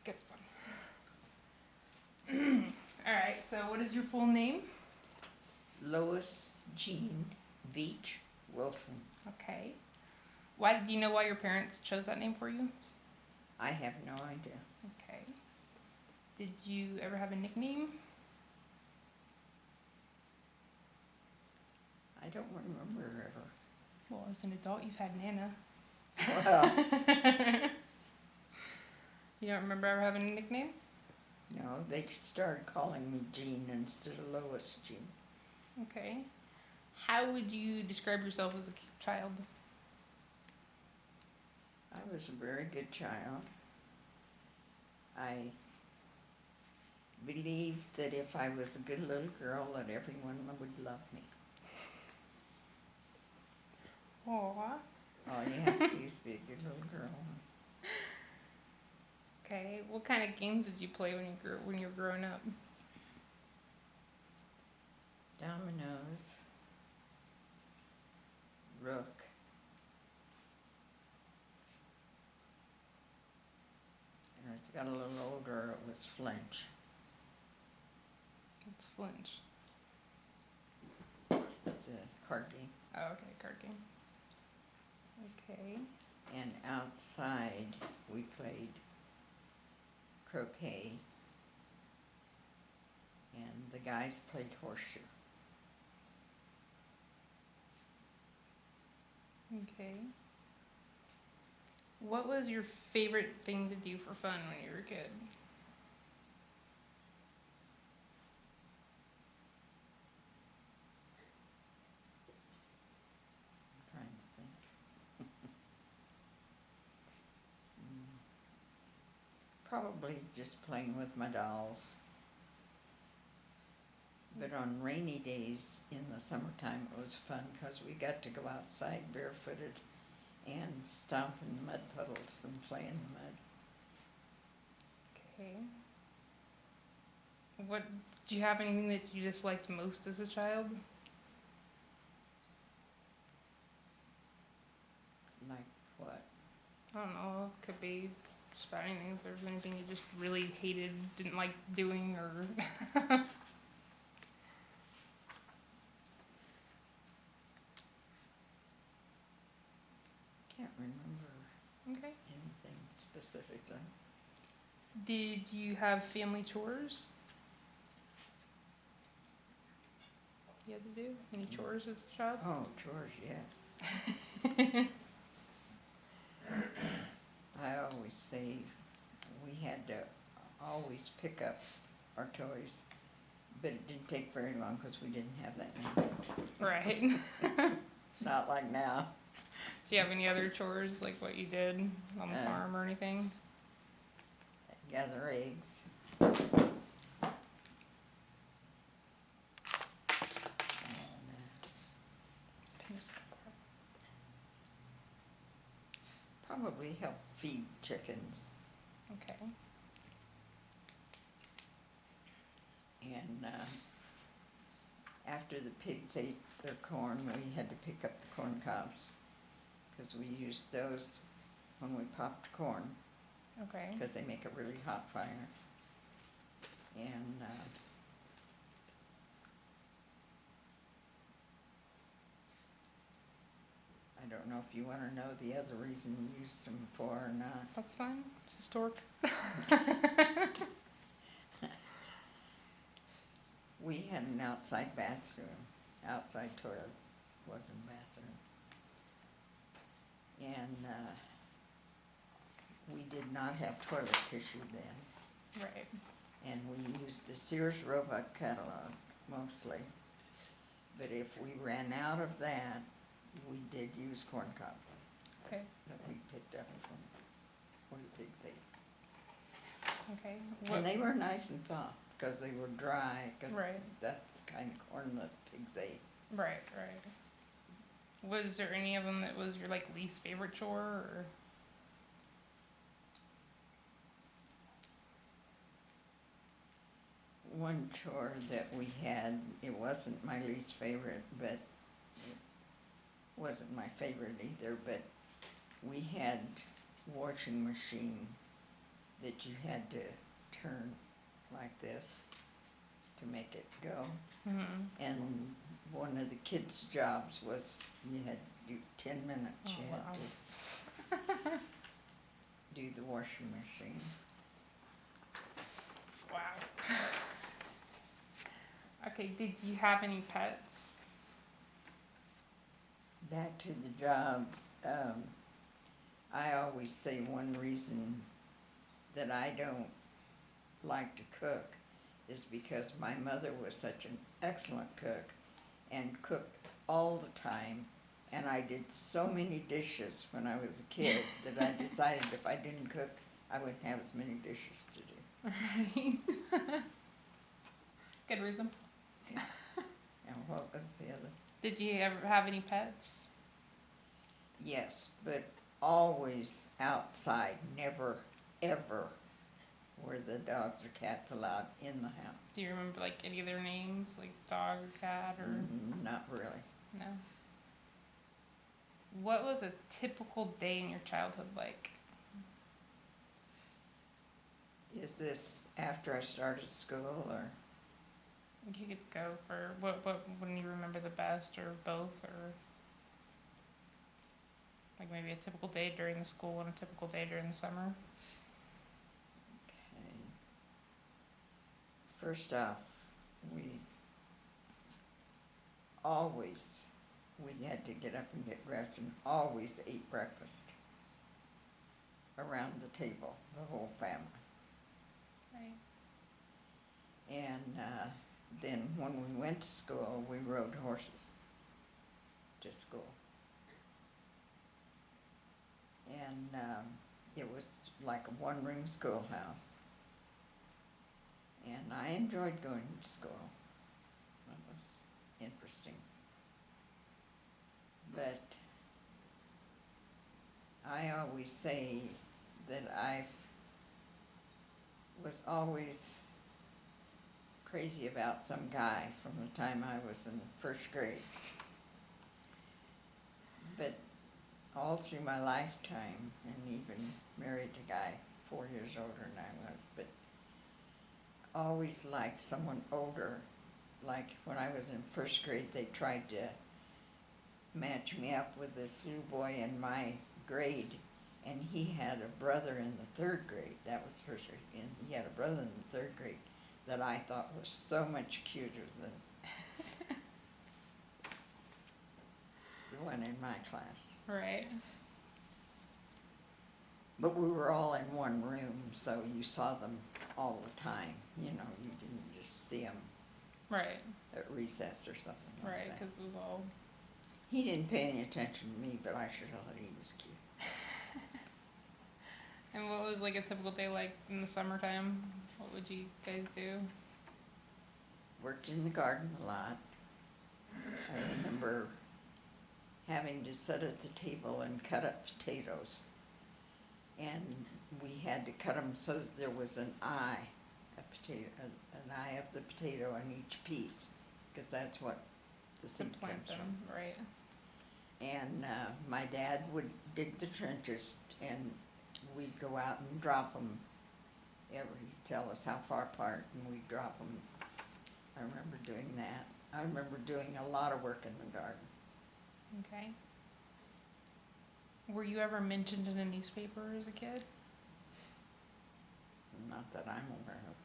Good one. Alright, so what is your full name? Lois Jean Veatch Wilson. Okay. Why do you know why your parents chose that name for you? I have no idea. Okay. Did you ever have a nickname? I don't remember ever. Well, as an adult, you've had Nana. Well, You don't remember ever having a nickname? no, they started calling me Jean instead of Lois Jean. Okay. How would you describe yourself as a child? I was a very good child. I believed that if I was a good little girl, that everyone would love me. Aww. All you have to do is be a good little girl. Okay. What kind of games did you play when you were growing up? Dominoes, rook, and as I got a little older, it was flinch. It's flinch. It's a card game. Oh, okay, card game. Okay. And outside, we played croquet, and the guys played horseshoe. Okay. What was your favorite thing to do for fun when you were a kid? I'm trying to think. Probably just playing with my dolls. But on rainy days in the summertime, it was fun because we got to go outside barefooted and stomp in the mud puddles and play in the mud. Okay. What do you have anything that you disliked most as a child? Like what? I don't know. It could be just about anything. If there's anything you just really hated, didn't like doing, or Can't remember okay. anything specifically. Did you have family chores? You had to do any chores as a child? Oh, chores, yes. I always say we had to always pick up our toys, but it didn't take very long because we didn't have that many. Right. Not like now. Do you have any other chores like what you did on the farm or anything? Gather eggs. Probably help feed chickens. Okay. And after the pigs ate their corn, we had to pick up the corn cobs because we used those when we popped corn Okay. because they make a really hot fire. And I don't know if you want to know the other reason we used them for or not. That's fine. It's a stork. We had an outside bathroom, outside toilet, wasn't bathroom. And we did not have toilet tissue then. Right. And we used the Sears Roebuck catalog mostly. But if we ran out of that, we did use corn cobs Okay. that we picked up from where the pigs ate. Okay. And they were nice and soft because they were dry, because Right. that's the kind of corn that pigs ate. Right. Right. Was there any of them that was your like least favorite chore? Or? One chore that we had, it wasn't my least favorite, but it wasn't my favorite either, but we had washing machine that you had to turn like this to make it go. Mm-hmm. And one of the kids' jobs was you had to do 10 minutes. Oh, You wow. had to do the washing machine. Wow. Okay, did you have any pets? Back to the jobs, I always say one reason that I don't like to cook is because my mother was such an excellent cook and cooked all the time, and I did so many dishes when I was a kid that I decided if I didn't cook, I wouldn't have as many dishes to do. Right. Good reason. And what was the other? Did you ever have any pets? Yes, but always outside, never, ever were the dogs or cats allowed in the house. Do you remember like any of their names, like dog or cat or? Not really. No. What was a typical day in your childhood like? Is this after I started school or? You could go for what when you remember the best, or both, or like maybe a typical day during the school and a typical day during the summer. Okay. First off, we had to get up and get dressed and always ate breakfast around the table, the whole family. Right. And then when we went to school, we rode horses to school. And it was like a one-room schoolhouse. And I enjoyed going to school. It was interesting. But I always say that I was always crazy about some guy from the time I was in first grade. But all through my lifetime, and even married a guy 4 years older than I was, but always liked someone older. Like when I was in first grade, they tried to match me up with this little boy in my grade, and he had a brother in the third grade. That was first grade, and he had a brother in the third grade that I thought was so much cuter than the one in my class. Right. But we were all in one room, so you saw them all the time. You know, you didn't just see them Right. at recess or something like Right. that. Because it was all. He didn't pay any attention to me, but I sure thought he was cute. And what was like a typical day like in the summertime? What would you guys do? Worked in the garden a lot. I remember having to sit at the table and cut up potatoes. And we had to cut them so that there was an eye of the potato on each piece, because that's what the To seed plant comes them, from. right? And my dad would dig the trenches, and we'd go out and drop them. He'd tell us how far apart, and we'd drop them. I remember doing that. I remember doing a lot of work in the garden. Okay. Were you ever mentioned in a newspaper as a kid? Not that I'm aware of.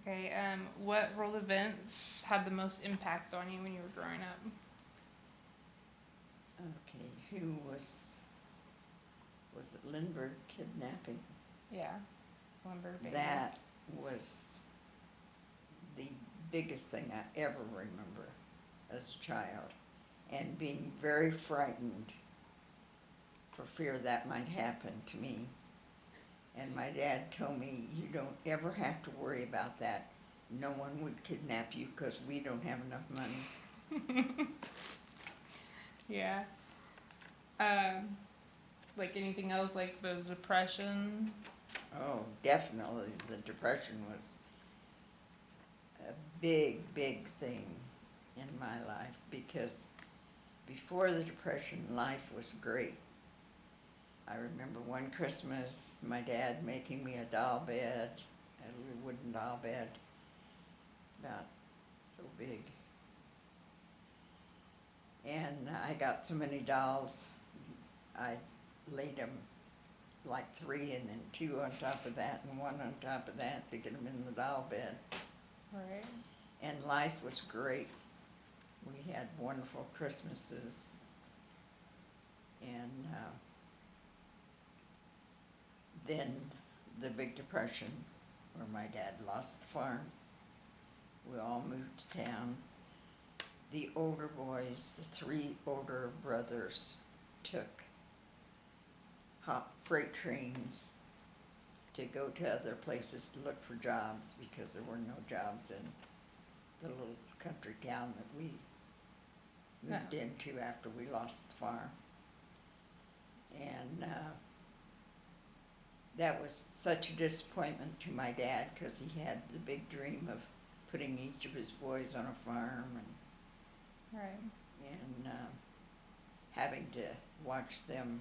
Okay. What world events had the most impact on you when you were growing up? Okay, who was it Lindbergh kidnapping? Yeah. Lumber baby. That was the biggest thing I ever remember as a child, and being very frightened for fear that might happen to me. And my dad told me, you don't ever have to worry about that. No one would kidnap you because we don't have enough money. Yeah. Like anything else, like the Depression? Oh, definitely. The Depression was a big, big thing in my life, because before the Depression, life was great. I remember one Christmas, my dad making me a doll bed, a little wooden doll bed, about so big. And I got so many dolls, I laid them like 3 and then 2 on top of that and 1 on top of that to get them in the doll bed. Right. And life was great. We had wonderful Christmases. And then the Big Depression, where my dad lost the farm. We all moved to town. The older boys, the 3 older brothers, took freight trains to go to other places to look for jobs because there were no jobs in the little country town that we moved into after we lost the farm. And that was such a disappointment to my dad because he had the big dream of putting each of his boys on a farm and having to watch them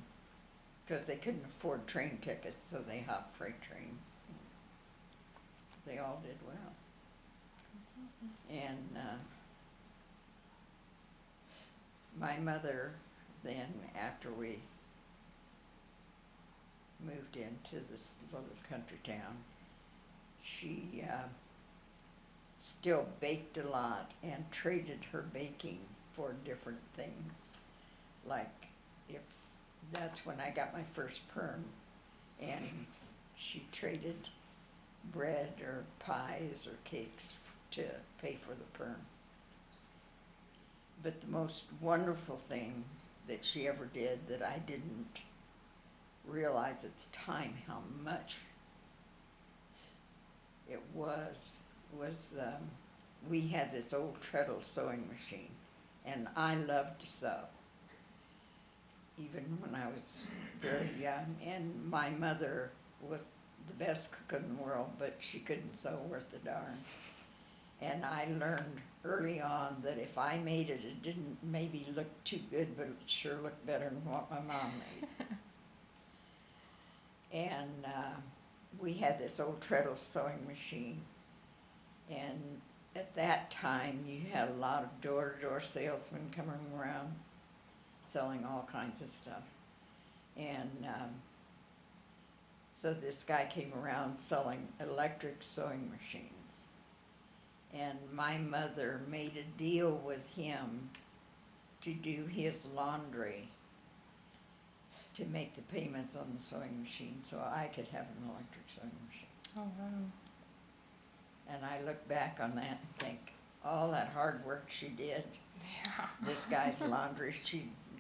because they couldn't afford train tickets, so they hopped freight trains. They all did well. And my mother then, after we moved into this little country town, she still baked a lot and traded her baking for different things. Like if that's when I got my first perm, and she traded bread or pies or cakes to pay for the perm. But the most wonderful thing that she ever did that I didn't realize at the time how much it was we had this old treadle sewing machine, and I loved to sew even when I was very young, and my mother was the best cook in the world, but she couldn't sew worth a darn. And I learned early on that if I made it, it didn't maybe look too good, but it sure looked better than what my mom made. And we had this old treadle sewing machine, and at that time you had a lot of door-to-door salesmen coming around selling all kinds of stuff. And so this guy came around selling electric sewing machines. And my mother made a deal with him to do his laundry to make the payments on the sewing machine so I could have an electric sewing machine. Oh, wow. And I look back on that and think, all that hard work she did, Yeah. this guy's laundry,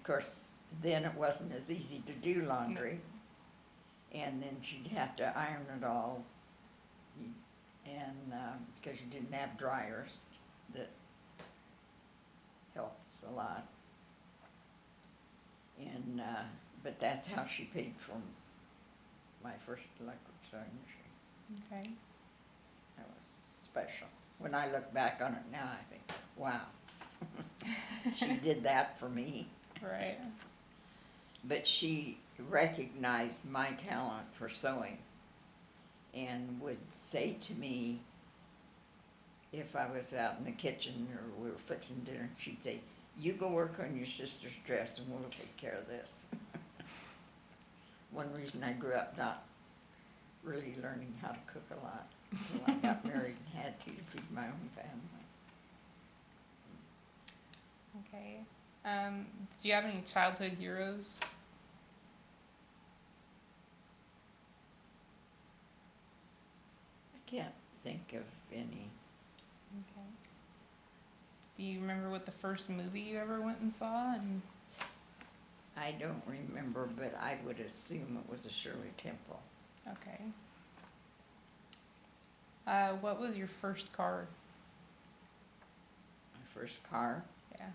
of course, then it wasn't as easy to do laundry. And then she'd have to iron it all, and because you didn't have dryers, that helps a lot. And but that's how she paid for my first electric sewing machine. Okay. That was special. When I look back on it now, I think, wow, she did that for me. Right. But she recognized my talent for sewing and would say to me, if I was out in the kitchen or we were fixing dinner, she'd say, you go work on your sister's dress and we'll take care of this. One reason I grew up not really learning how to cook a lot until I got married and had to feed my own family. Okay. Do you have any childhood heroes? I can't think of any. Okay. Do you remember what the first movie you ever went and saw? And I don't remember, but I would assume it was a Shirley Temple. okay. What was your first car? My first car? Yeah.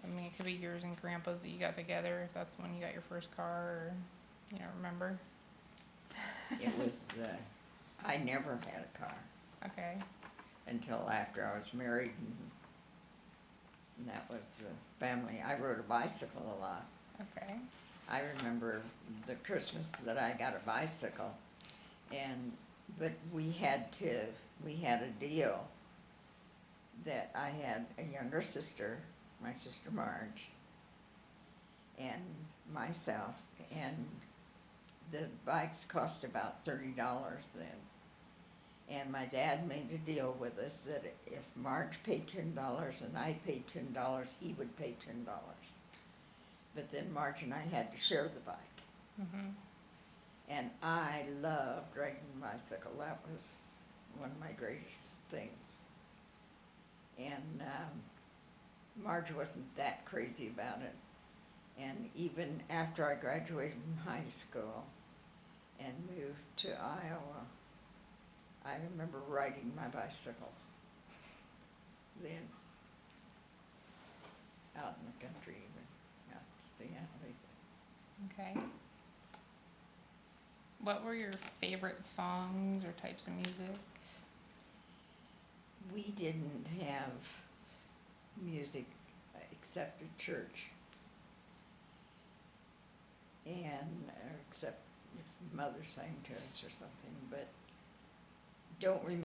I mean, it could be yours and Grandpa's that you got together, if that's when you got your first car, or you don't remember. It was, I never had a car Okay. until after I was married, and that was the family. I rode a bicycle a lot, Okay. I remember the Christmas that I got a bicycle, but we had a deal that I had a younger sister, my sister Marge, and myself, and the bikes cost about $30 then. And my dad made a deal with us that if Marge paid $10 and I paid $10, he would pay $10. But then Marge and I had to share the bike. Mm-hmm. And I loved riding a bicycle. That was one of my greatest things. And Marge wasn't that crazy about it. And even after I graduated from high school and moved to Iowa, I remember riding my bicycle then, out in the country even, out to Seattle. Okay. What were your favorite songs or types of music? We didn't have music except at church. And except if mother sang to us or something, but don't remember